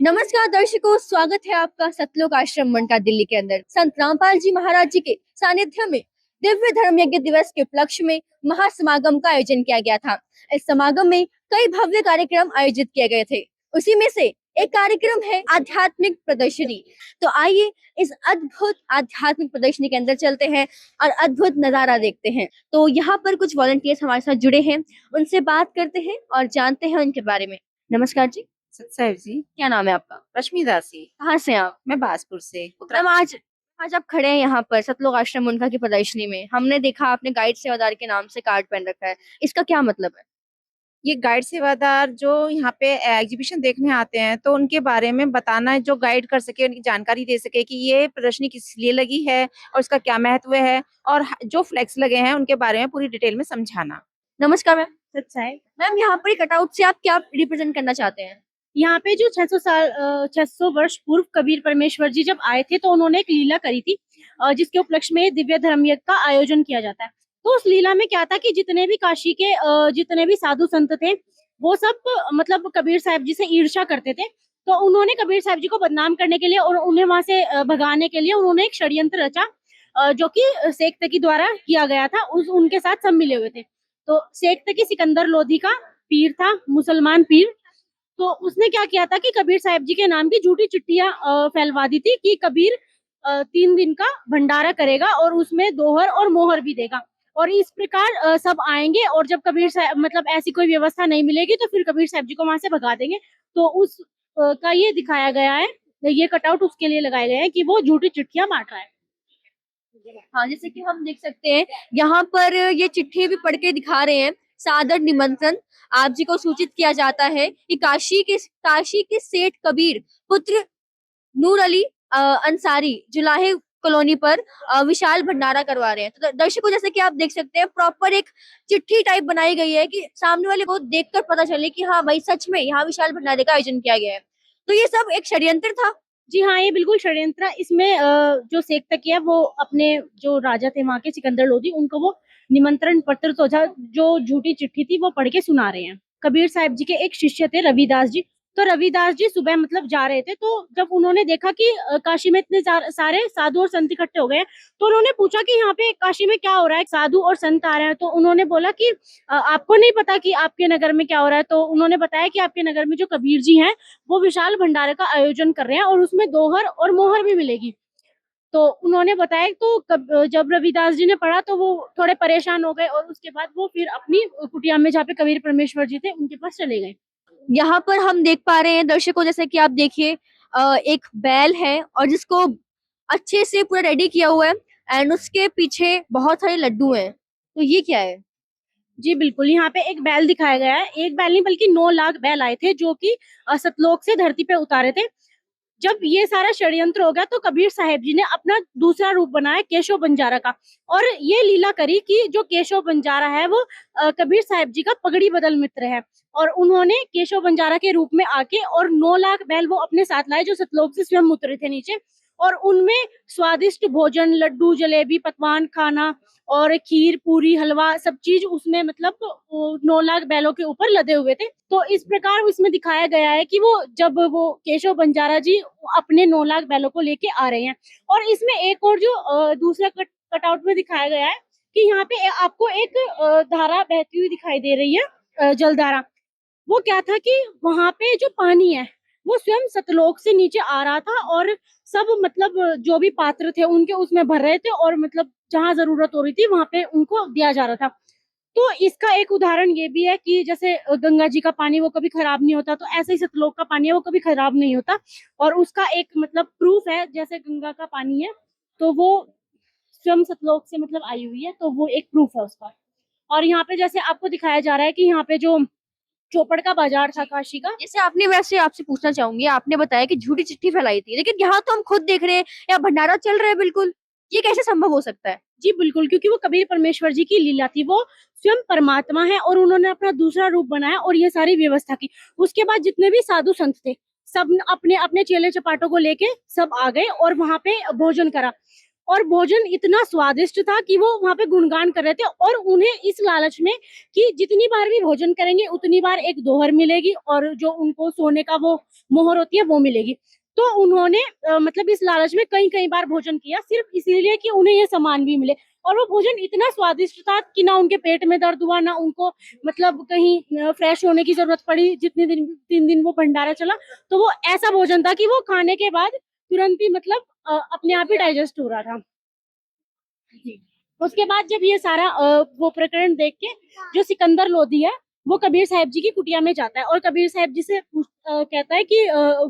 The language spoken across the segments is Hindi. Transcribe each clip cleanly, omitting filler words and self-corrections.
नमस्कार दर्शकों, स्वागत है आपका सतलोक आश्रम मंडका दिल्ली के अंदर। संत रामपाल जी महाराज जी के सानिध्य में दिव्य धर्म यज्ञ दिवस के उपलक्ष्य में महासमागम का आयोजन किया गया था। इस समागम में कई भव्य कार्यक्रम आयोजित किए गए थे। उसी में से एक कार्यक्रम है आध्यात्मिक प्रदर्शनी। तो आइए इस अद्भुत आध्यात्मिक प्रदर्शनी के अंदर चलते हैं और अद्भुत नजारा देखते हैं। तो यहाँ पर कुछ वॉलंटियर्स हमारे साथ जुड़े हैं, उनसे बात करते हैं और जानते हैं उनके बारे में। नमस्कार जी, साहिब जी। क्या नाम है आपका? रश्मि दासी। कहाँ से हैं आप? मैं बासपुर से मैम आज आप खड़े हैं यहाँ पर सतलोक आश्रम उनका की प्रदर्शनी में। हमने देखा आपने गाइड सेवादार के नाम से कार्ड पहन रखा है, इसका क्या मतलब है? ये गाइड सेवादार जो यहाँ पे एग्जीबिशन देखने आते हैं तो उनके बारे में बताना, जो गाइड कर सके, उनकी जानकारी दे सके कि ये प्रदर्शनी किस लिए लगी है और इसका क्या महत्व है, और जो फ्लैक्स लगे हैं उनके बारे में पूरी डिटेल में समझाना। नमस्कार मैम। सच्चा है। मैम यहाँ पर कटआउट से आप क्या रिप्रेजेंट करना चाहते हैं? यहाँ पे जो 600 वर्ष पूर्व कबीर परमेश्वर जी जब आए थे तो उन्होंने एक लीला करी थी, जिसके उपलक्ष्य में दिव्य धर्म यज्ञ का आयोजन किया जाता है। तो उस लीला में क्या था कि जितने भी काशी के जितने भी साधु संत थे वो सब मतलब कबीर साहब जी से ईर्ष्या करते थे। तो उन्होंने कबीर साहब जी को बदनाम करने के लिए और उन्हें वहां से भगाने के लिए उन्होंने एक षड्यंत्र रचा, जो कि शेख तकी द्वारा किया गया था। उनके साथ सब मिले हुए थे। तो शेख तकी सिकंदर लोधी का पीर था, मुसलमान पीर। तो उसने क्या किया था कि कबीर साहब जी के नाम की झूठी चिट्ठियां फैलवा दी थी कि कबीर 3 दिन का भंडारा करेगा और उसमें दोहर और मोहर भी देगा, और इस प्रकार सब आएंगे, और जब कबीर साहब मतलब ऐसी कोई व्यवस्था नहीं मिलेगी तो फिर कबीर साहब जी को वहां से भगा देंगे। तो उस का ये दिखाया गया है, ये कटआउट उसके लिए लगाए गए हैं कि वो झूठी चिट्ठियां बांट रहा है। हाँ, जैसे कि हम देख सकते हैं यहाँ पर ये चिट्ठी भी पढ़ के दिखा रहे हैं। सादर निमंत्रण, आप जी को सूचित किया जाता है कि काशी के सेठ कबीर पुत्र नूर अली अंसारी जुलाहे कॉलोनी पर विशाल भंडारा करवा रहे हैं। तो दर्शकों, जैसे कि आप देख सकते हैं प्रॉपर एक चिट्ठी टाइप बनाई गई है कि सामने वाले को देखकर पता चले कि हाँ भाई सच में यहाँ विशाल भंडारे का आयोजन किया गया है। तो ये सब एक षड्यंत्र था। जी हाँ, ये बिल्कुल षड्यंत्र है। इसमें जो शेख तकी है वो अपने जो राजा थे वहां के सिकंदर लोधी, उनको वो निमंत्रण पत्र तो जो झूठी चिट्ठी थी वो पढ़ के सुना रहे हैं। कबीर साहब जी के एक शिष्य थे रविदास जी। तो रविदास जी सुबह मतलब जा रहे थे, तो जब उन्होंने देखा कि काशी में इतने सारे साधु और संत इकट्ठे हो गए हैं, तो उन्होंने पूछा कि यहाँ पे काशी में क्या हो रहा है, साधु और संत आ रहे हैं। तो उन्होंने बोला कि आपको नहीं पता कि आपके नगर में क्या हो रहा है? तो उन्होंने बताया कि आपके नगर में जो कबीर जी हैं वो विशाल भंडारे का आयोजन कर रहे हैं और उसमें दोहर और मोहर भी मिलेगी। तो उन्होंने बताया, तो जब रविदास जी ने पढ़ा तो वो थोड़े परेशान हो गए, और उसके बाद वो फिर अपनी कुटिया में जहाँ पे कबीर परमेश्वर जी थे उनके पास चले गए। यहाँ पर हम देख पा रहे हैं दर्शकों, जैसे कि आप देखिए एक बैल है और जिसको अच्छे से पूरा रेडी किया हुआ है एंड उसके पीछे बहुत सारे लड्डू हैं। तो ये क्या है? जी बिल्कुल, यहाँ पे एक बैल दिखाया गया है। एक बैल नहीं बल्कि 9 लाख बैल आए थे जो कि सतलोक से धरती पे उतारे थे। जब ये सारा षड्यंत्र हो गया तो कबीर साहब जी ने अपना दूसरा रूप बनाया केशव बंजारा का, और ये लीला करी कि जो केशव बंजारा है वो कबीर साहब जी का पगड़ी बदल मित्र है, और उन्होंने केशव बंजारा के रूप में आके और 9 लाख बैल वो अपने साथ लाए जो सतलोक से स्वयं उतरे थे नीचे, और उनमें स्वादिष्ट भोजन, लड्डू, जलेबी, पकवान खाना और खीर, पूरी, हलवा सब चीज उसमें मतलब 9 लाख बैलों के ऊपर लदे हुए थे। तो इस प्रकार इसमें दिखाया गया है कि वो जब वो केशव बंजारा जी अपने 9 लाख बैलों को लेके आ रहे हैं। और इसमें एक और जो दूसरा कटआउट में दिखाया गया है कि यहाँ पे आपको एक धारा बहती हुई दिखाई दे रही है, जलधारा। वो क्या था कि वहां पे जो पानी है वो स्वयं सतलोक से नीचे आ रहा था, और सब मतलब जो भी पात्र थे उनके उसमें भर रहे थे, और मतलब जहां जरूरत हो रही थी वहां पे उनको दिया जा रहा था। तो इसका एक उदाहरण ये भी है कि जैसे गंगा जी का पानी वो कभी खराब नहीं होता, तो ऐसे ही सतलोक का पानी है वो कभी खराब नहीं होता। और उसका एक मतलब प्रूफ है, जैसे गंगा का पानी है तो वो स्वयं सतलोक से मतलब आई हुई है, तो वो एक प्रूफ है उसका। और यहाँ पे जैसे आपको दिखाया जा रहा है कि यहाँ पे जो चौपड़ का बाजार था काशी का। जैसे आपने, वैसे आपसे पूछना चाहूंगी, आपने बताया कि झूठी चिट्ठी फैलाई थी, लेकिन यहाँ तो हम खुद देख रहे हैं या भंडारा चल रहा है बिल्कुल। ये कैसे संभव हो सकता है? जी बिल्कुल, क्योंकि वो कबीर परमेश्वर जी की लीला थी। वो स्वयं परमात्मा है और उन्होंने अपना दूसरा रूप बनाया और ये सारी व्यवस्था की। उसके बाद जितने भी साधु संत थे सब अपने अपने चेले चपाटों को लेके सब आ गए और वहां पे भोजन करा। और भोजन इतना स्वादिष्ट था कि वो वहां पे गुणगान कर रहे थे, और उन्हें इस लालच में कि जितनी बार भी भोजन करेंगे उतनी बार एक दोहर मिलेगी, और जो उनको सोने का वो मोहर होती है वो मिलेगी। तो उन्होंने मतलब इस लालच में कई कई बार भोजन किया, सिर्फ इसीलिए कि उन्हें ये सामान भी मिले। और वो भोजन इतना स्वादिष्ट था कि ना उनके पेट में दर्द हुआ, ना उनको मतलब कहीं फ्रेश होने की जरूरत पड़ी। जितने दिन 3 दिन वो भंडारा चला, तो वो ऐसा भोजन था कि वो खाने के बाद तुरंत ही मतलब अपने आप ही डाइजेस्ट हो रहा था जी। उसके बाद जब ये सारा वो प्रकरण देख के जो सिकंदर लोधी है, वो कबीर साहब जी की कुटिया में जाता है और कबीर साहब जी से कहता है कि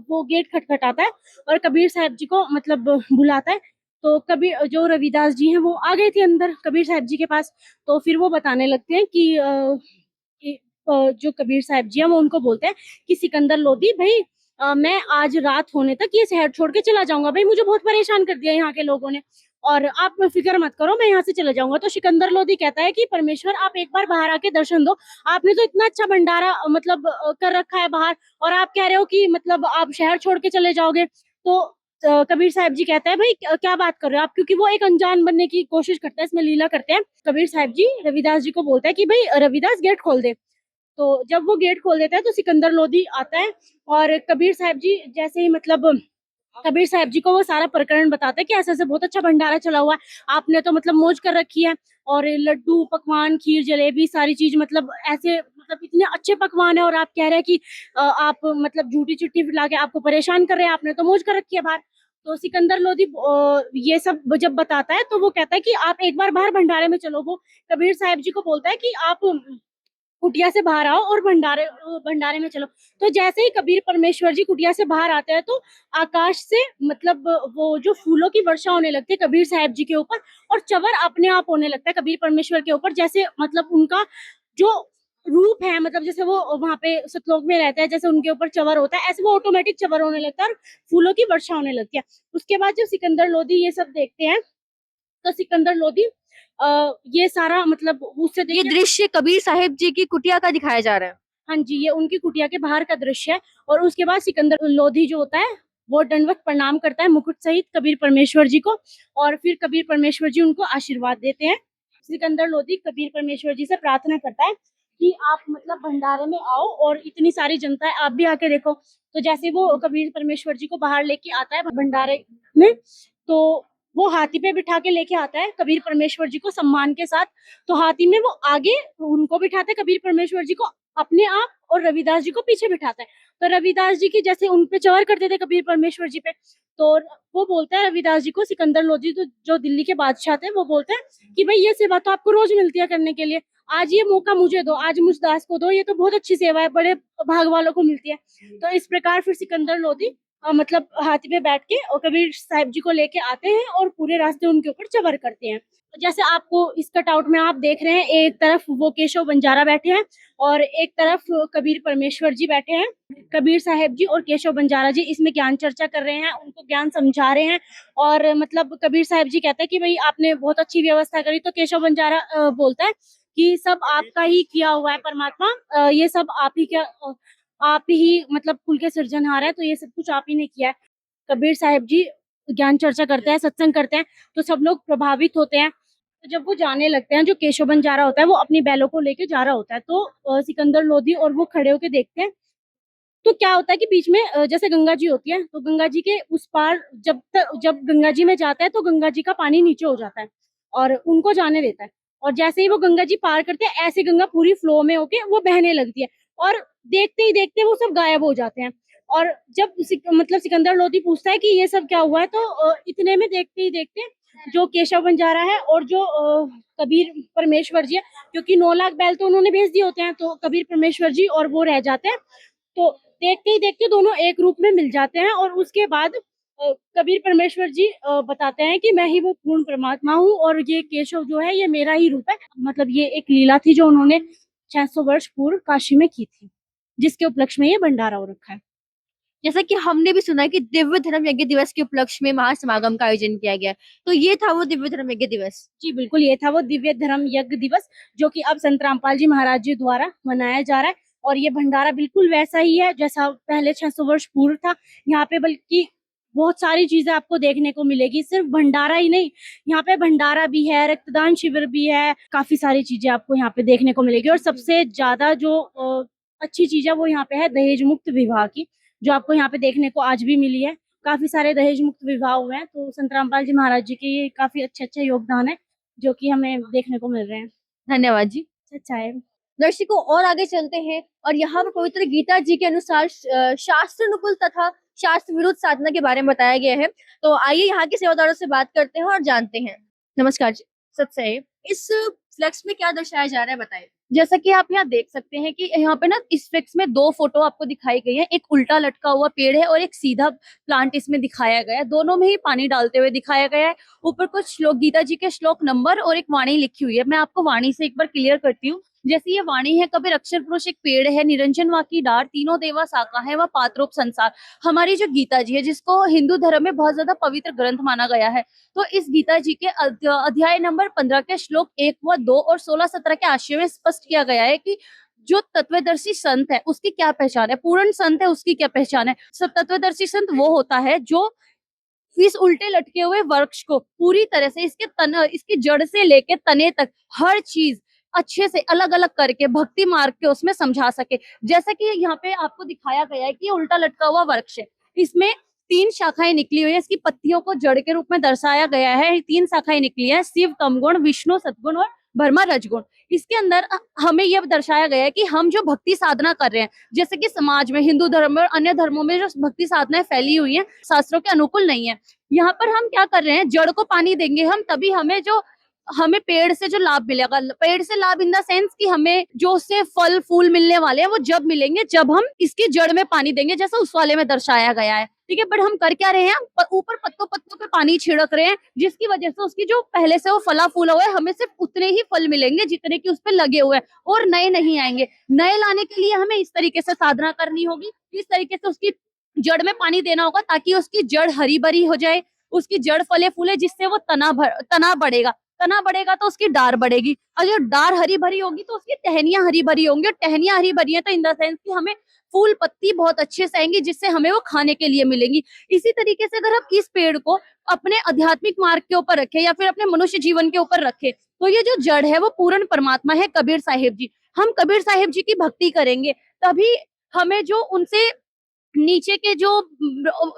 वो गेट खटखटाता है और कबीर साहब जी को मतलब बुलाता है। तो कबीर जो रविदास जी हैं वो आ गए थे अंदर कबीर साहब जी के पास। तो फिर वो बताने लगते हैं कि जो कबीर साहब जी हैं वो उनको बोलते हैं कि सिकंदर लोधी भाई, मैं आज रात होने तक ये शहर छोड़ के चला जाऊंगा भाई, मुझे बहुत परेशान कर दिया यहाँ के लोगों ने, और आप फिक्र मत करो, मैं यहाँ से चले जाऊंगा। तो सिकंदर लोधी कहता है कि परमेश्वर आप एक बार बाहर आके दर्शन दो, आपने तो इतना अच्छा भंडारा मतलब कर रखा है बाहर, और आप कह रहे हो कि मतलब आप शहर छोड़ के चले जाओगे। तो कबीर साहब जी कहता है भाई क्या बात कर रहे हो आप, क्योंकि वो एक अनजान बनने की कोशिश करते हैं, इसमें लीला करते हैं। कबीर साहब जी रविदास जी को बोलता है कि भाई रविदास गेट खोल दे। तो जब वो गेट खोल देता है तो सिकंदर लोधी आता है, और कबीर साहब जी जैसे ही मतलब कबीर साहब जी को वो सारा प्रकरण बताते हैं कि ऐसे ऐसे बहुत अच्छा भंडारा चला हुआ है, आपने तो मतलब मौज कर रखी है, और लड्डू पकवान खीर जलेबी सारी चीज मतलब ऐसे मतलब इतने अच्छे पकवान है, और आप कह रहे हैं कि आप मतलब झूठी चिट्ठी फिर के आपको परेशान कर रहे हैं, आपने तो मौज कर रखी है बाहर। तो सिकंदर लोधी ये सब जब बताता है तो वो कहता है कि आप एक बार बाहर भंडारे में चलो। वो कबीर साहब जी को बोलता है कि आप कुटिया से बाहर आओ और भंडारे भंडारे में चलो। तो जैसे ही कबीर परमेश्वर जी कुटिया से बाहर आते हैं तो आकाश से मतलब वो जो फूलों की वर्षा होने लगती है कबीर साहब जी के ऊपर, और चवर अपने आप होने लगता है कबीर परमेश्वर के ऊपर, जैसे मतलब उनका जो रूप है, मतलब जैसे वो वहां पे सतलोक में रहता है, जैसे उनके ऊपर चवर होता है, ऐसे वो ऑटोमेटिक चवर होने लगता है और फूलों की वर्षा होने लगती है। उसके बाद जब सिकंदर लोधी ये सब देखते हैं तो सिकंदर लोधी ये सारा मतलब उससे ये देख के दृश्य कबीर साहिब जी की कुटिया का दिखाया जा रहा है। हाँ जी, ये उनकी कुटिया के बाहर का दृश्य है। और उसके बाद सिकंदर लोधी जो होता है वो दंडवत प्रणाम करता है मुकुट सहित कबीर परमेश्वर जी को, और फिर कबीर परमेश्वर जी उनको आशीर्वाद देते हैं। सिकंदर लोधी कबीर परमेश्वर जी से प्रार्थना करता है कि आप मतलब भंडारे में आओ और इतनी सारी जनता है, आप भी आके देखो। तो जैसे वो कबीर परमेश्वर जी को बाहर लेके आता है भंडारे में, तो वो हाथी पे बिठा के लेके आता है कबीर परमेश्वर जी को सम्मान के साथ। तो हाथी में वो आगे उनको बिठाता है कबीर परमेश्वर जी को अपने आप, और रविदास जी को पीछे बिठाता है। तो रविदास जी की जैसे उन पे चवर करते थे कबीर परमेश्वर जी पे, तो वो बोलता है रविदास जी को, सिकंदर लोधी तो जो दिल्ली के बादशाह थे, वो बोलते हैं कि भाई ये सेवा तो आपको रोज मिलती है करने के लिए, आज ये मौका मुझे दो, आज मुझ दास को दो, ये तो बहुत अच्छी सेवा है, बड़े भाग वालों को मिलती है। तो इस प्रकार फिर सिकंदर लोधी मतलब हाथी पे बैठ के और कबीर साहब जी को लेके आते हैं और पूरे रास्ते उनके ऊपर चवर करते हैं। जैसे आपको इस कटआउट में आप देख रहे हैं, एक तरफ वो केशव बंजारा बैठे हैं और एक तरफ कबीर परमेश्वर जी बैठे हैं। कबीर साहब जी और केशव बंजारा जी इसमें ज्ञान चर्चा कर रहे हैं, उनको ज्ञान समझा रहे हैं। और मतलब कबीर साहब जी कहते हैं कि भाई आपने बहुत अच्छी व्यवस्था करी। तो केशव बंजारा बोलता है कि सब आपका ही किया हुआ है परमात्मा, ये सब आप ही मतलब कुल के सृजनहार है, तो ये सब कुछ आप ही ने किया है। कबीर साहब जी ज्ञान चर्चा करते हैं, सत्संग करते हैं, तो सब लोग प्रभावित होते हैं। तो जब वो जाने लगते हैं, जो केशव बंजारा होता है वो अपनी बैलों को लेके जा रहा होता है, तो सिकंदर लोधी और वो खड़े होके देखते हैं। तो क्या होता है कि बीच में जैसे गंगा जी होती है, तो गंगा जी के उस पार जब गंगा जी में जाता है तो गंगा जी का पानी नीचे हो जाता है और उनको जाने देता है। और जैसे ही वो गंगा जी पार करते हैं, ऐसे गंगा पूरी फ्लो में होके वो बहने लगती है, और देखते ही देखते वो सब गायब हो जाते हैं। और जब मतलब सिकंदर लोधी पूछता है कि ये सब क्या हुआ है, तो इतने में देखते ही देखते जो केशव बंजारा है और जो कबीर परमेश्वर जी है, क्योंकि 9 लाख बैल तो उन्होंने भेज दिए होते हैं, तो कबीर परमेश्वर जी और वो रह जाते हैं। तो देखते ही देखते दोनों एक रूप में मिल जाते हैं, और उसके बाद कबीर परमेश्वर जी बताते हैं कि मैं ही वो पूर्ण परमात्मा हूँ, और ये केशव जो है ये मेरा ही रूप है। मतलब ये एक लीला थी जो उन्होंने 600 वर्ष पूर्व काशी में की थी, जिसके उपलक्ष्य में ये भंडारा हो रखा है। जैसा कि हमने भी सुना है कि दिव्य धर्म यज्ञ दिवस के उपलक्ष्य में महासमागम का आयोजन किया गया है। तो ये था वो दिव्य धर्म यज्ञ दिवस। जी बिल्कुल, ये था वो दिव्य धर्म यज्ञ दिवस, जो कि अब संत रामपाल जी महाराज जी द्वारा मनाया जा रहा है। और ये भंडारा बिल्कुल वैसा ही है जैसा पहले 600 वर्ष पूर्व था। यहाँ पे बल्कि बहुत सारी चीजें आपको देखने को मिलेगी। सिर्फ भंडारा ही नहीं, यहाँ पे भंडारा भी है, रक्तदान शिविर भी है, काफी सारी चीजें आपको यहाँ पे देखने को मिलेगी। और सबसे ज्यादा जो अच्छी चीज है वो यहाँ पे है दहेज मुक्त विवाह की, जो आपको यहाँ पे देखने को आज भी मिली है। काफी सारे दहेज मुक्त विवाह हुए हैं, तो संत रामपाल जी महाराज जी के ये काफी अच्छे योगदान है जो कि हमें देखने को मिल रहे हैं। धन्यवाद जी। अच्छा है। दर्शकों और आगे चलते हैं और यहाँ पर पवित्र गीता जी के अनुसार शास्त्र अनुकूल तथा शास्त्र विरुद्ध साधना के बारे में बताया गया है। तो आइए यहाँ के सेवादारों से बात करते हैं और जानते हैं। नमस्कार जी। सत्सय, इस फ्लेक्स में क्या दर्शाया जा रहा है बताइए। जैसा कि आप यहाँ देख सकते हैं कि यहाँ पे ना इस फ्लेक्स में दो फोटो आपको दिखाई गई है। एक उल्टा लटका हुआ पेड़ है और एक सीधा प्लांट इसमें दिखाया गया है। दोनों में ही पानी डालते हुए दिखाया गया है। ऊपर कुछ श्लोक, गीता जी के श्लोक नंबर और एक वाणी लिखी हुई है। मैं आपको वाणी से एक बार क्लियर करती हूँ। जैसे ये वाणी है, कबीर अक्षर पुरुष एक पेड़ है, निरंजन वाकी डार, तीनों देवा साका है, वह पात्रोप संसार। हमारी जो गीता जी है, जिसको हिंदू धर्म में बहुत ज्यादा पवित्र ग्रंथ माना गया है, तो इस गीता जी के अध्याय नंबर 15 के श्लोक 1 व 2 और 16-17 के आशय में स्पष्ट किया गया है कि जो तत्वदर्शी संत है उसकी क्या पहचान है, पूर्ण संत है उसकी क्या पहचान है। तत्वदर्शी संत वो होता है जो इस उल्टे लटके हुए वृक्ष को पूरी तरह से इसकी जड़ से लेके तने तक हर चीज अच्छे से अलग अलग करके भक्ति मार्ग के उसमें समझा सके। जैसा कि यहाँ पे आपको दिखाया गया है कि उल्टा लटका हुआ वृक्ष है, इसमें 3 शाखाएं निकली हुई है। इसकी पत्तियों को जड़ के रूप में दर्शाया गया है। 3 शाखाएं निकली है, शिव तमगुण, विष्णु सतगुण और ब्रह्मा रजगुण। इसके अंदर हमें यह दर्शाया गया है कि हम जो भक्ति साधना कर रहे हैं, जैसे कि समाज में हिंदू धर्म में और अन्य धर्मों में जो भक्ति साधनाएं फैली हुई हैं, शास्त्रों के अनुकूल नहीं है। यहाँ पर हम क्या कर रहे हैं, जड़ को पानी देंगे हम, तभी हमें पेड़ से जो लाभ मिलेगा, पेड़ से लाभ इन द सेंस कि हमें जो उससे फल फूल मिलने वाले हैं वो जब मिलेंगे जब हम इसकी जड़ में पानी देंगे, जैसा उस वाले में दर्शाया गया है। ठीक है, बट हम कर क्या रहे हैं, ऊपर पत्तों पे पानी छिड़क रहे हैं, जिसकी वजह से उसकी जो पहले से वो फला फूला हुआ है, हमें सिर्फ उतने ही फल मिलेंगे जितने की उस पे लगे हुए हैं, और नए नहीं आएंगे। नए लाने के लिए हमें इस तरीके से साधना करनी होगी, इस तरीके से उसकी जड़ में पानी देना होगा, ताकि उसकी जड़ हरी भरी हो जाए, उसकी जड़ फले फूले, जिससे वो तना बढ़ेगा। तना बढ़ेगा तो उसकी डार बढ़ेगी, और जो डार हरी भरी होगी तो उसकी टहनियां हरी भरी होंगी, और टहनियां हरी भरी है तो इन द सेंस कि हमें फूल पत्ती बहुत अच्छे से आएंगी, जिससे हमें वो खाने के लिए मिलेंगी। इसी तरीके से अगर हम इस पेड़ को अपने आध्यात्मिक मार्ग के ऊपर रखें या फिर अपने मनुष्य जीवन के ऊपर रखें, तो ये जो जड़ है वो पूर्ण परमात्मा है, कबीर साहिब जी। हम कबीर साहिब जी की भक्ति करेंगे, तभी हमें जो उनसे नीचे के जो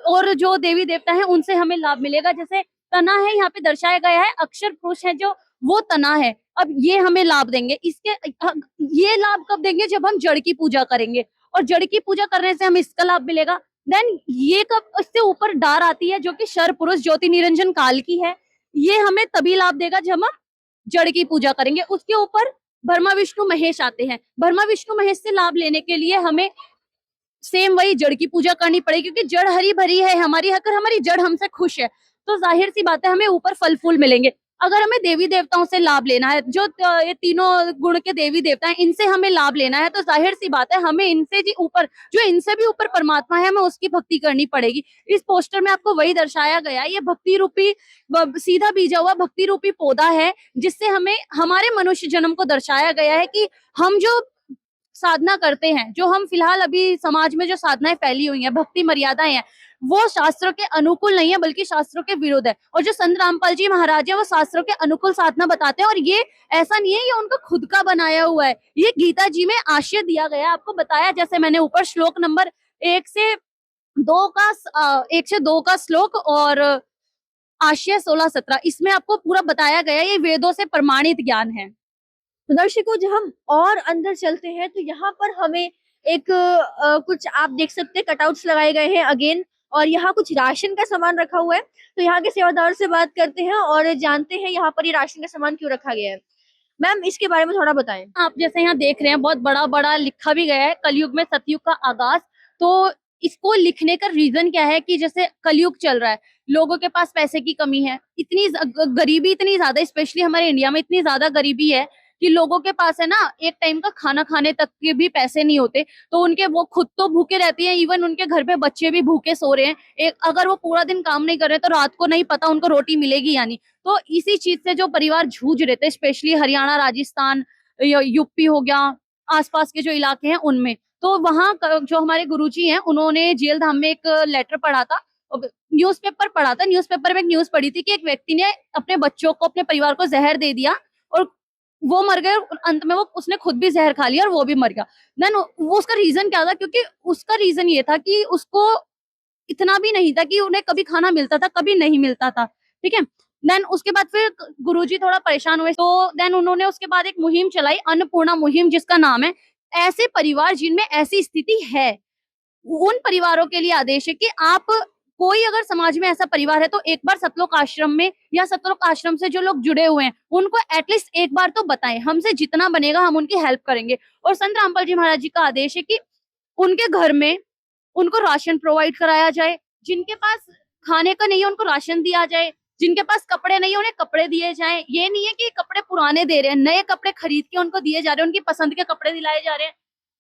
और जो देवी देवता हैं उनसे हमें लाभ मिलेगा। जैसे तना है, यहाँ पे दर्शाया गया है, अक्षर पुरुष है जो वो तना है, अब ये हमें लाभ देंगे। ये लाभ कब देंगे, जब हम जड़ की पूजा करेंगे, और जड़ की पूजा करने से हमें इसका लाभ मिलेगा। देन ये कब, इससे ऊपर डार आती है जो कि शर पुरुष ज्योति निरंजन काल की है, ये हमें तभी लाभ देगा जब हम जड़ की पूजा करेंगे। उसके ऊपर ब्रह्मा विष्णु महेश आते हैं। ब्रह्मा विष्णु महेश से लाभ लेने के लिए हमें सेम वही जड़ की पूजा करनी पड़ेगी, क्योंकि जड़ हरी भरी है हमारी। अगर हमारी जड़ हमसे खुश है तो जाहिर सी बात है हमें ऊपर फल फूल मिलेंगे। अगर हमें देवी देवताओं से लाभ लेना है, जो ये तीनों गुण के देवी देवता हैं, इनसे हमें लाभ लेना है, तो जाहिर सी बात है हमें इनसे जी ऊपर, जो इनसे भी ऊपर परमात्मा है, हमें उसकी भक्ति करनी पड़ेगी। इस पोस्टर में आपको वही दर्शाया गया है। ये भक्ति रूपी सीधा बीजा हुआ भक्ति रूपी पौधा है, जिससे हमें हमारे मनुष्य जन्म को दर्शाया गया है कि हम जो साधना करते हैं, जो हम फिलहाल अभी समाज में जो साधनाएं फैली हुई हैं, भक्ति मर्यादाएं हैं, वो शास्त्रों के अनुकूल नहीं है, बल्कि शास्त्रों के विरुद्ध है। और जो संत रामपाल जी महाराज है, वो शास्त्रों के अनुकूल साधना बताते हैं, और ये ऐसा नहीं है ये उनका खुद का बनाया हुआ है, ये गीता जी में आशय दिया गया है। आपको बताया, जैसे मैंने ऊपर श्लोक नंबर 1 से 2 का श्लोक और आशय 16-17, इसमें आपको पूरा बताया गया है, ये वेदों से प्रमाणित ज्ञान है। तो दर्शकों जब हम और अंदर चलते हैं तो यहाँ पर हमें एक कुछ आप देख सकते हैं कटआउट्स लगाए गए हैं अगेन, और यहाँ कुछ राशन का सामान रखा हुआ है। तो यहाँ के सेवादार से बात करते हैं और जानते हैं यहाँ पर ये राशन का सामान क्यों रखा गया है। मैम इसके बारे में थोड़ा बताएं। आप जैसे यहाँ देख रहे हैं, बहुत बड़ा बड़ा लिखा भी गया है, कलयुग में सतयुग का आगाज। तो इसको लिखने का रीजन क्या है कि जैसे कलयुग चल रहा है, लोगों के पास पैसे की कमी है, इतनी गरीबी इतनी ज्यादा, स्पेशली हमारे इंडिया में इतनी ज्यादा गरीबी है कि लोगों के पास है ना एक टाइम का खाना खाने तक के भी पैसे नहीं होते। तो उनके, वो खुद तो भूखे रहती हैं, इवन उनके घर पे बच्चे भी भूखे सो रहे हैं। अगर वो पूरा दिन काम नहीं कर रहे तो रात को नहीं पता उनको रोटी मिलेगी या नहीं। तो इसी चीज से जो परिवार जूझ रहे थे, स्पेशली हरियाणा, राजस्थान, यूपी हो गया, आसपास के जो इलाके हैं उनमें, तो वहाँ जो हमारे गुरुजी हैं, उन्होंने जेल धाम में एक लेटर पढ़ा था, न्यूज़पेपर पढ़ा था, न्यूज़पेपर में एक न्यूज़ पढ़ी थी कि एक व्यक्ति ने अपने बच्चों को, अपने परिवार को जहर दे दिया और वो मर गए, और अंत में वो उसने खुद भी जहर खा लिया और वो भी मर गया। देन वो उसका रीजन क्या था, क्योंकि उसका रीजन ये था कि उसको इतना भी नहीं था कि उन्हें कभी खाना मिलता था, कभी नहीं मिलता था, ठीक है। देन उसके बाद फिर गुरुजी थोड़ा परेशान हुए, तो देन उन्होंने उसके बाद एक मुहिम चलाई, अन्नपूर्णा मुहिम, जिसका नाम है ऐसे परिवार जिनमें ऐसी स्थिति है, उन परिवारों के लिए आदेश है कि आप, कोई अगर समाज में ऐसा परिवार है तो एक बार सतलोक आश्रम में या सतलोक आश्रम से जो लोग जुड़े हुए हैं उनको एटलीस्ट एक बार तो बताएं, हमसे जितना बनेगा हम उनकी हेल्प करेंगे। और संत रामपाल जी महाराज जी का आदेश है कि उनके घर में उनको राशन प्रोवाइड कराया जाए, जिनके पास खाने का नहीं है उनको राशन दिया जाए, जिनके पास कपड़े नहीं है उन्हें कपड़े दिए जाएं। ये नहीं है कि कपड़े पुराने दे रहे हैं, नए कपड़े खरीद के उनको दिए जा रहे हैं, उनकी पसंद के कपड़े दिलाए जा रहे हैं।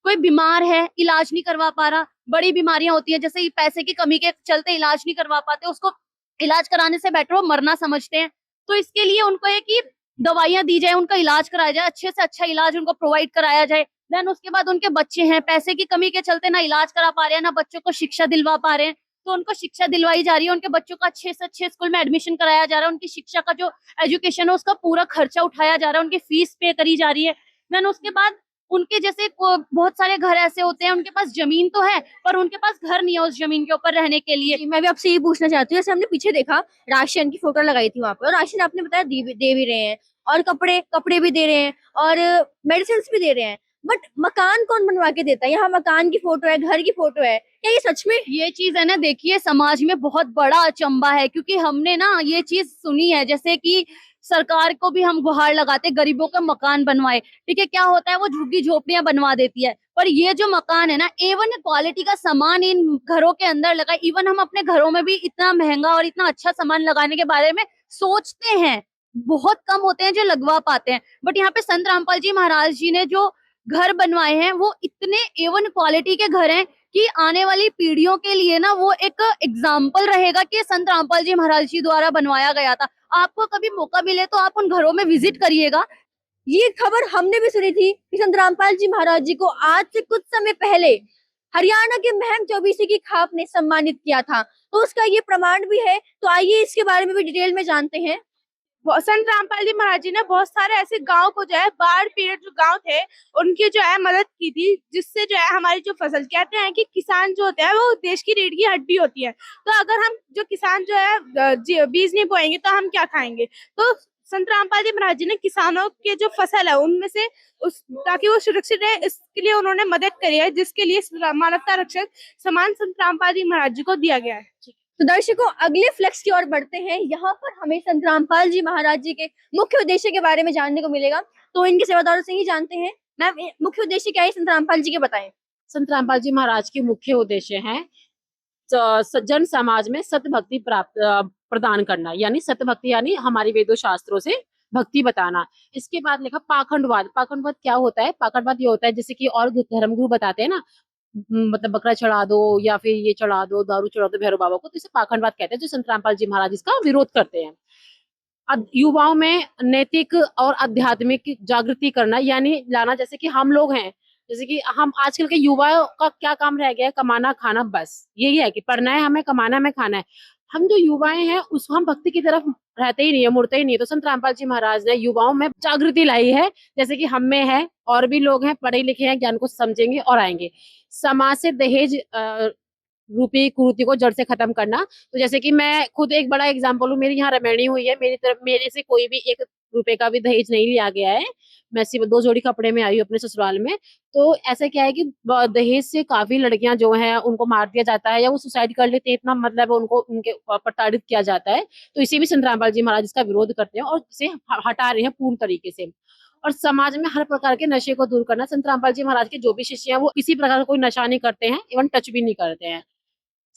कोई बीमार है, इलाज नहीं करवा पा रहा, बड़ी बीमारियां होती हैं जैसे पैसे की कमी के चलते इलाज नहीं करवा पाते, उसको इलाज कराने से बेटर वो मरना समझते हैं, तो इसके लिए उनको है कि दवाइयां दी जाए, उनका इलाज कराया जाए, अच्छे से अच्छा इलाज उनको प्रोवाइड कराया जाए। देन उसके बाद उनके बच्चे हैं, पैसे की कमी के चलते ना इलाज करा पा रहे हैं, ना बच्चों को शिक्षा दिलवा पा रहे हैं, तो उनको शिक्षा दिलवाई जा रही है, उनके बच्चों का अच्छे से अच्छे स्कूल में एडमिशन कराया जा रहा है, उनकी शिक्षा का जो एजुकेशन है उसका पूरा खर्चा उठाया जा रहा है, उनकी फीस पे करी जा रही है। देन उसके बाद उनके जैसे बहुत सारे घर ऐसे होते हैं, उनके पास जमीन तो है पर उनके पास घर नहीं है उस जमीन के ऊपर रहने के लिए। मैं भी आपसे ये पूछना चाहती हूँ, जैसे हमने पीछे देखा राशन की फोटो लगाई थी वहां पे, और राशन आपने बताया दे भी रहे हैं, और कपड़े कपड़े भी दे रहे हैं, और मेडिसिन भी दे रहे हैं, बट मकान कौन बनवा के देता है? यहाँ मकान की फोटो है, घर की फोटो है, क्या ये सच में? ये चीज है ना, देखिए समाज में बहुत बड़ा अचंबा है, क्योंकि हमने ना ये चीज सुनी है, जैसे कि सरकार को भी हम गुहार लगाते गरीबों के मकान बनवाए, ठीक है। क्या होता है, वो झुग्गी झोपड़ियां बनवा देती है, पर ये जो मकान है ना, एवन क्वालिटी का सामान इन घरों के अंदर लगा, इवन हम अपने घरों में भी इतना महंगा और इतना अच्छा सामान लगाने के बारे में सोचते हैं, बहुत कम होते हैं जो लगवा पाते हैं। बट यहाँ पे संत रामपाल जी महाराज जी ने जो घर बनवाए हैं वो इतने एवन क्वालिटी के घर हैं कि आने वाली पीढ़ियों के लिए ना वो एक एग्जाम्पल रहेगा कि संत रामपाल जी महाराज जी द्वारा बनवाया गया था। आपको कभी मौका मिले तो आप उन घरों में विजिट करिएगा। ये खबर हमने भी सुनी थी कि संत रामपाल जी महाराज जी को आज से कुछ समय पहले हरियाणा के महम चौबीसी की खाप ने सम्मानित किया था, तो उसका ये प्रमाण भी है। तो आइए इसके बारे में भी डिटेल में जानते हैं। संत रामपाल जी महाराज जी ने बहुत सारे ऐसे गांव को जो है, बाढ़ पीड़ित जो गांव थे उनकी जो है मदद की थी, जिससे जो है हमारी जो फसल, कहते हैं कि किसान जो होते हैं वो देश की रीढ़ की हड्डी होती है, तो अगर हम जो किसान जो है बीज नहीं बोएंगे तो हम क्या खाएंगे। तो संत रामपाल जी महाराज जी ने किसानों के जो फसल है उनमें से उस ताकि वो सुरक्षित रहे, इसके लिए उन्होंने मदद करी है, जिसके लिए मानवता रक्षक सम्मान संत रामपाल जी महाराज जी को दिया गया है। तो दर्शकों, अगले फ्लेक्स की ओर बढ़ते हैं। यहाँ पर हमें संत रामपाल जी महाराज जी के मुख्य उद्देश्य के बारे में जानने को मिलेगा, तो इनके सेवादारों से ही जानते हैं। मैम, मुख्य उद्देश्य क्या है संत रामपाल जी के, बताएं। संत रामपाल जी महाराज के मुख्य उद्देश्य हैं सज्जन समाज में सत भक्ति प्रदान करना, यानी सत भक्ति यानी हमारे वेदों शास्त्रों से भक्ति बताना। इसके बाद लिखा पाखंडवाद। पाखंडवाद क्या होता है? पाखंडवाद ये होता है जैसे कि और धर्मगुरु बताते हैं ना, मतलब बकरा चढ़ा दो या फिर ये चढ़ा दो, दारू चढ़ा दो भैरव बाबा को, तो इसे पाखंडवाद कहते हैं, जो संत रामपाल जी महाराज इसका विरोध करते हैं। युवाओं में नैतिक और आध्यात्मिक जागृति करना, यानी लाना, जैसे कि हम लोग हैं, जैसे कि हम आजकल के युवाओं का क्या काम रह गया है? कमाना खाना, बस यही है कि पढ़ना है हमें, कमाना है हमें, खाना है। हम जो युवाएं हैं उसको हम भक्ति की तरफ रहते ही नहीं है, मुड़ते ही नहीं है। तो संत रामपाल जी महाराज ने युवाओं में जागृति लाई है, जैसे कि हम में है, और भी लोग हैं पढ़े लिखे हैं, ज्ञान को समझेंगे और आएंगे। समाज से दहेज रूपी कुरीति को जड़ से खत्म करना। तो जैसे कि मैं खुद एक बड़ा एग्जांपल हूँ, मेरी यहाँ रमैनी हुई है, मेरी तरफ मेरे से कोई भी 1 रुपए का भी दहेज नहीं लिया गया है। मैं सिर्फ 2 जोड़ी कपड़े में आई हूँ अपने ससुराल में। तो ऐसा क्या है कि दहेज से काफी लड़कियां जो हैं उनको मार दिया जाता है, या वो सुसाइड कर लेते हैं, इतना मतलब उनको उनके प्रताड़ित किया जाता है। तो इसी भी संत रामपाल जी महाराज इसका विरोध करते हैं और इसे हटा रहे हैं पूर्ण तरीके से। और समाज में हर प्रकार के नशे को दूर करना। संत रामपाल जी महाराज के जो भी शिष्य हैं वो किसी प्रकार का कोई नशा नहीं करते हैं, इवन टच भी नहीं करते हैं।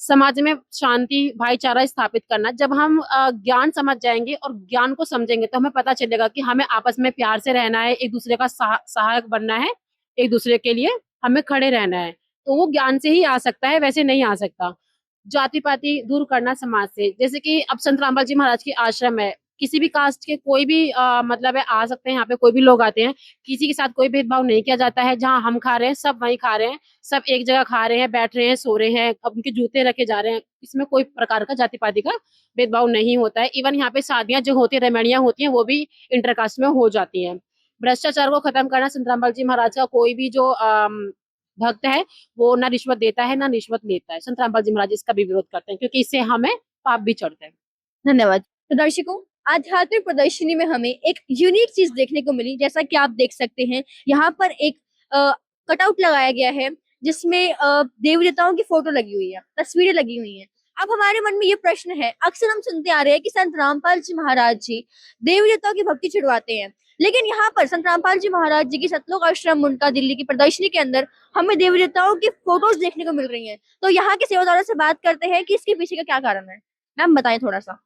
समाज में शांति भाईचारा स्थापित करना। जब हम ज्ञान समझ जाएंगे और ज्ञान को समझेंगे तो हमें पता चलेगा कि हमें आपस में प्यार से रहना है, एक दूसरे का सहायक बनना है, एक दूसरे के लिए हमें खड़े रहना है। तो वो ज्ञान से ही आ सकता है, वैसे नहीं आ सकता। जाति पाति दूर करना समाज से, जैसे कि अब संत रामपाल जी महाराज की आश्रम है, किसी भी कास्ट के कोई भी मतलब है आ सकते हैं, यहाँ पे कोई भी लोग आते हैं, किसी के साथ कोई भेदभाव नहीं किया जाता है। जहाँ हम खा रहे हैं सब वहीं खा रहे हैं, सब एक जगह खा रहे हैं, बैठ रहे हैं, सो रहे हैं, अब उनके जूते रखे जा रहे हैं, इसमें कोई प्रकार का जाति पाति का भेदभाव नहीं होता है। इवन यहाँ पे शादियां जो होती है, रेमेडियां होती हैं, वो भी इंटरकास्ट में हो जाती हैं। भ्रष्टाचार को खत्म करना संत रामपाल जी महाराज का कोई भी जो भक्त है वो ना रिश्वत देता है ना रिश्वत लेता है। संत रामपाल जी महाराज इसका भी विरोध करते हैं, क्योंकि इससे हमें पाप भी चढ़ते हैं। धन्यवाद। तो दर्शकों, आध्यात्मिक प्रदर्शनी में हमें एक यूनिक चीज देखने को मिली। जैसा कि आप देख सकते हैं, यहाँ पर एक कटआउट लगाया गया है जिसमें देवी देवताओं की फोटो लगी हुई है, तस्वीरें लगी हुई हैं। अब हमारे मन में ये प्रश्न है, अक्सर हम सुनते आ रहे हैं कि संत रामपाल जी महाराज जी देवी देवताओं की भक्ति छुड़वाते हैं, लेकिन यहाँ पर संत रामपाल जी महाराज जी की सतलोक आश्रम मुंडका दिल्ली की प्रदर्शनी के अंदर हमें देवी देवताओं की फोटोज देखने को मिल रही हैं। तो यहाँ के सेवादारों से बात करते हैं कि इसके पीछे का क्या कारण है। मैम बताएं थोड़ा सा।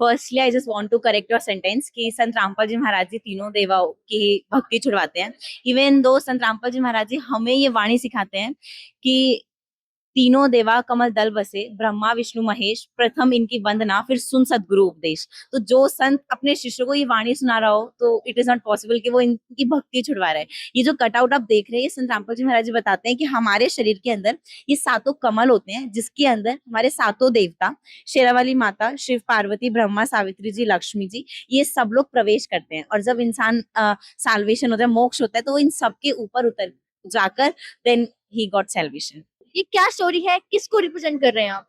Firstly I just want to correct your sentence कि संत रामपाल जी महाराज जी तीनों देवाओं की भक्ति छुड़वाते हैं। इवन दो संत रामपाल जी महाराज जी हमें ये वाणी सिखाते हैं कि तीनों देवा कमल दल बसे, ब्रह्मा विष्णु महेश, प्रथम इनकी वंदना फिर सुन सदगुरु उपदेश। तो जो संत अपने शिष्य को ये वाणी सुना रहा हो तो इट इज नॉट पॉसिबल कि वो इनकी भक्ति छुड़वा रहा है। ये जो कटआउट आप देख रहे हैं, ये संत रामपाल जी महाराज जी बताते हैं कि हमारे शरीर के अंदर ये सातों कमल होते हैं, जिसके अंदर हमारे सातों देवता, शेरावाली माता, शिव, पार्वती, ब्रह्मा, सावित्री जी, लक्ष्मी जी, ये सब लोग प्रवेश करते हैं। और जब इंसान साल्वेशन होता है, मोक्ष होता है, तो वो इन सबके ऊपर उतर जाकर देन ही गॉट सैल्वेशन। ये क्या स्टोरी है, किसको रिप्रेजेंट कर रहे हैं आप?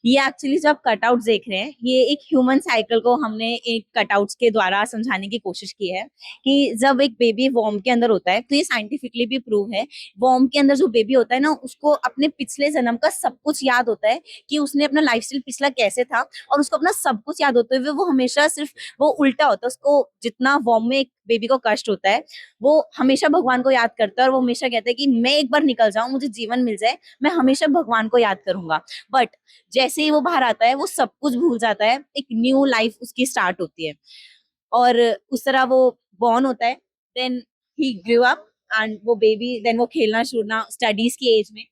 ये एक्चुअली जो आप कटआउट देख रहे हैं, ये एक ह्यूमन साइकिल को हमने एक कटआउट्स के द्वारा समझाने की कोशिश की है कि जब एक बेबी वॉर्म के अंदर होता है, तो ये साइंटिफिकली भी प्रूव है, वॉर्म के अंदर जो बेबी होता है ना, उसको अपने पिछले जन्म का सब कुछ याद होता है कि उसने अपना लाइफस्टाइल पिछला कैसे था, और उसको अपना सब कुछ याद होते हुए वो हमेशा सिर्फ वो उल्टा होता है। उसको जितना वॉर्म में एक बेबी को कष्ट होता है, वो हमेशा भगवान को याद करता है और वो हमेशा कहता है कि मैं एक बार निकल जाऊं, मुझे जीवन मिल जाए, मैं हमेशा भगवान को याद करूंगा। बट जैसे ही वो बाहर आता है, वो सब कुछ भूल जाता है, एक न्यू लाइफ उसकी स्टार्ट होती है और उस तरह वो बॉर्न होता है। Then he grew up and वो बेबी, देन वो खेलना शुरू स्टडीज की एज में।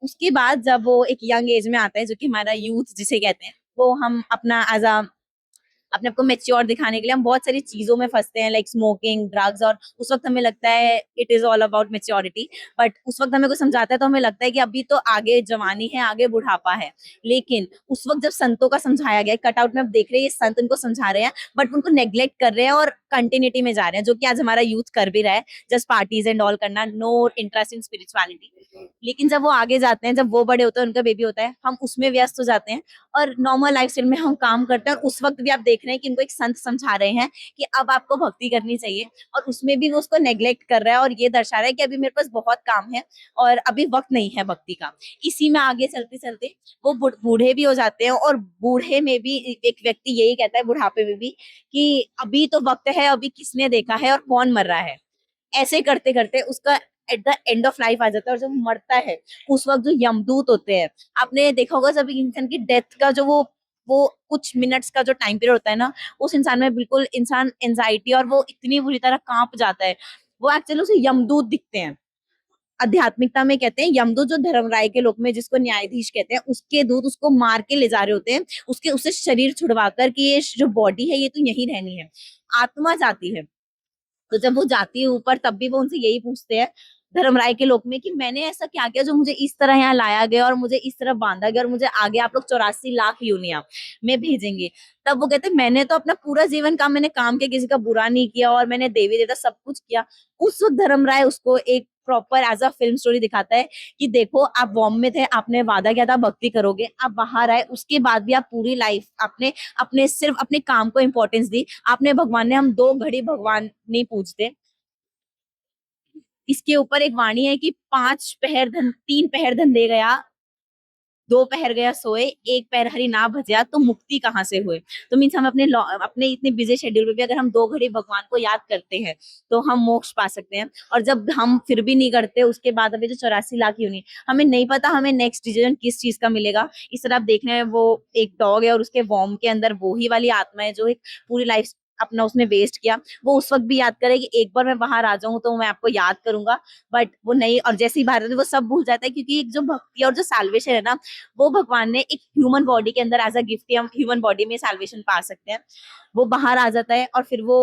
उसके बाद जब वो एक यंग एज में आता है, जो कि हमारा यूथ जिसे कहते हैं, वो हम अपना एज अ अपने आप को मेच्योर दिखाने के लिए हम बहुत सारी चीजों में फंसते हैं, लाइक स्मोकिंग, ड्रग्स, और उस वक्त हमें लगता है it is all about maturity. But उस वक्त हमें कोई समझाता है तो हमें लगता है कि अभी तो आगे जवानी है, आगे बुढ़ापा है। लेकिन उस वक्त जब संतों का समझाया गया, कटआउट में आप देख रहे हैं, ये संत उनको समझा रहे हैं बट उनको नेग्लेक्ट कर रहे हैं और कंटिन्यूटी में जा रहे हैं, जो कि आज हमारा यूथ कर भी रहा है, जस्ट पार्टीज एंड ऑल करना, नो इंटरेस्ट इन स्पिरिचुअलिटी। लेकिन जब वो आगे जाते हैं, जब वो बड़े होते हैं, उनका बेबी होता है, हम उसमें व्यस्त हो जाते हैं और नॉर्मल लाइफस्टाइल में हम काम करते हैं। और उस वक्त भी आप देख रहे हैं कि इनको एक संत समझा रहे हैं कि अब आपको भक्ति करनी चाहिए, और उसमें भी वो उसको नेग्लेक्ट कर रहा है और ये दर्शा रहा है कि अभी मेरे पास बहुत काम है और अभी वक्त नहीं है भक्ति का। इसी में आगे चलते चलते वो बूढ़े भी हो जाते हैं, और बूढ़े में भी एक व्यक्ति यही कहता है, बुढ़ापे में भी, कि अभी तो वक्त है, अभी किसने देखा है और कौन मर रहा है। ऐसे करते करते उसका at the end of life आ जाता है, और जब मरता है उस वक्त जो यमदूत होते हैं, आपने देखा होगा जब इंसान की डेथ का जो वो कुछ मिनट्स का जो टाइम पीरियड होता है ना, उस इंसान में बिल्कुल इंसान एंजाइटी और वो इतनी बुरी तरह कांप जाता है, वो एक्चुअली उसे यमदूत दिखते हैं। आध्यात्मिकता में कहते हैं यमदूत, जो धर्मराय के लोक में जिसको न्यायाधीश कहते हैं, उसके दूत उसको मार के ले जा रहे होते हैं, उससे शरीर छुड़वा कर कि ये जो बॉडी है ये तो यही रहनी है, आत्मा जाती है। तो जब वो जाती है ऊपर, तब भी वो उनसे यही पूछते हैं धर्मराय के लोक में कि मैंने ऐसा क्या किया जो मुझे इस तरह यहाँ लाया गया और मुझे इस तरह बांधा गया और मुझे आगे आप लोग 84 लाख योनियां में भेजेंगे। तब वो कहते हैं मैंने तो अपना पूरा जीवन काम, मैंने काम किया, किसी का बुरा नहीं किया और मैंने देवी देवता सब कुछ किया। उस वक्त धर्मराय उसको एक proper as a film story दिखाता है कि देखो आप वॉर्म में थे, आपने वादा किया था भक्ति करोगे, आप बाहर आए, उसके बाद भी आप पूरी लाइफ आपने अपने सिर्फ अपने काम को इंपॉर्टेंस दी। आपने भगवान ने, हम 2 घड़ी भगवान नहीं पूजते। इसके ऊपर एक वाणी है कि 3 पहर धन दे गया, 2 पहर गया सोए, 1 पहर हरि ना भजया, तो मुक्ति कहाँ से हुए। तो मीन्स हम अपने इतने बिजी शेड्यूल में भी अगर हम 2 घड़ी भगवान को याद करते हैं तो हम मोक्ष पा सकते हैं। और जब हम फिर भी नहीं करते, उसके बाद अभी जो 84 लाख योनि, हमें नहीं पता हमें नेक्स्ट डिसीजन किस चीज का मिलेगा। इस तरह आप देख रहे हैं, वो एक डॉग है और उसके वॉर्म के अंदर वो ही वाली आत्मा है जो एक पूरी लाइफ अपना उसने वेस्ट किया, वो उस वक्त भी याद करे कि एक बार मैं बाहर आ जाऊं तो मैं आपको याद करूंगा, बट वो नहीं, और जैसे ही बाहर आते वो सब भूल जाता है, क्योंकि एक जो भक्ति और जो साल्वेशन है ना, वो भगवान ने एक ह्यूमन बॉडी के अंदर एज अ गिफ्ट, हम ह्यूमन बॉडी में साल्वेशन पा सकते हैं। वो बाहर आ जाता है और फिर वो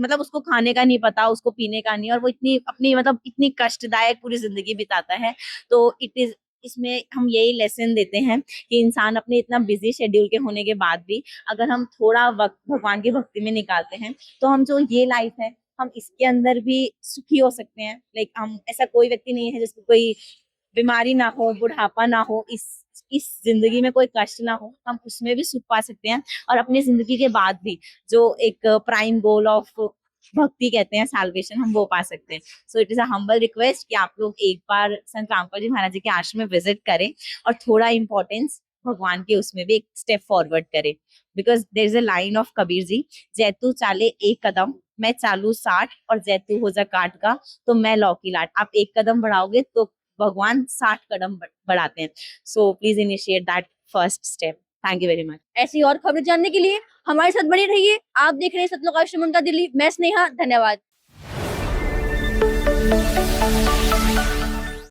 मतलब उसको खाने का नहीं पता, उसको पीने का नहीं, और वो इतनी अपनी मतलब इतनी कष्टदायक पूरी जिंदगी बिताता है। तो इट इज, इसमें हम यही लेसन देते हैं कि इंसान अपने इतना बिजी शेड्यूल के होने के बाद भी अगर हम थोड़ा वक्त भगवान की भक्ति में निकालते हैं, तो हम जो ये लाइफ है हम इसके अंदर भी सुखी हो सकते हैं। लाइक हम, ऐसा कोई व्यक्ति नहीं है जिसको कोई बीमारी ना हो, बुढ़ापा ना हो, इस जिंदगी में कोई कष्ट ना हो, हम उसमें भी सुख पा सकते हैं। और अपनी जिंदगी के बाद भी जो एक प्राइम गोल ऑफ भक्ति कहते हैं, साल्वेशन, हम वो पा सकते हैं। So it is a humble request कि आप लोग एक बार संत रामपाल जी महाराज जी के आश्रम में विजिट करें और थोड़ा इंपॉर्टेंस भगवान के उसमें भी एक स्टेप फॉरवर्ड करें। Because there is a line of Kabir ji, जैतू चाले एक कदम, मैं चालू 60, और जैतू हो जा काट का, तो मैं लौकी लाट। आप एक कदम बढ़ाओगे तो भगवान 60 कदम बढ़ाते हैं। So please initiate that first step. Thank you very much. ऐसी और खबरें जानने के लिए हमारे साथ बने रहिए। आप देख रहे हैं सतलोक आश्रम का दिल्ली। मैं स्नेहा, धन्यवाद।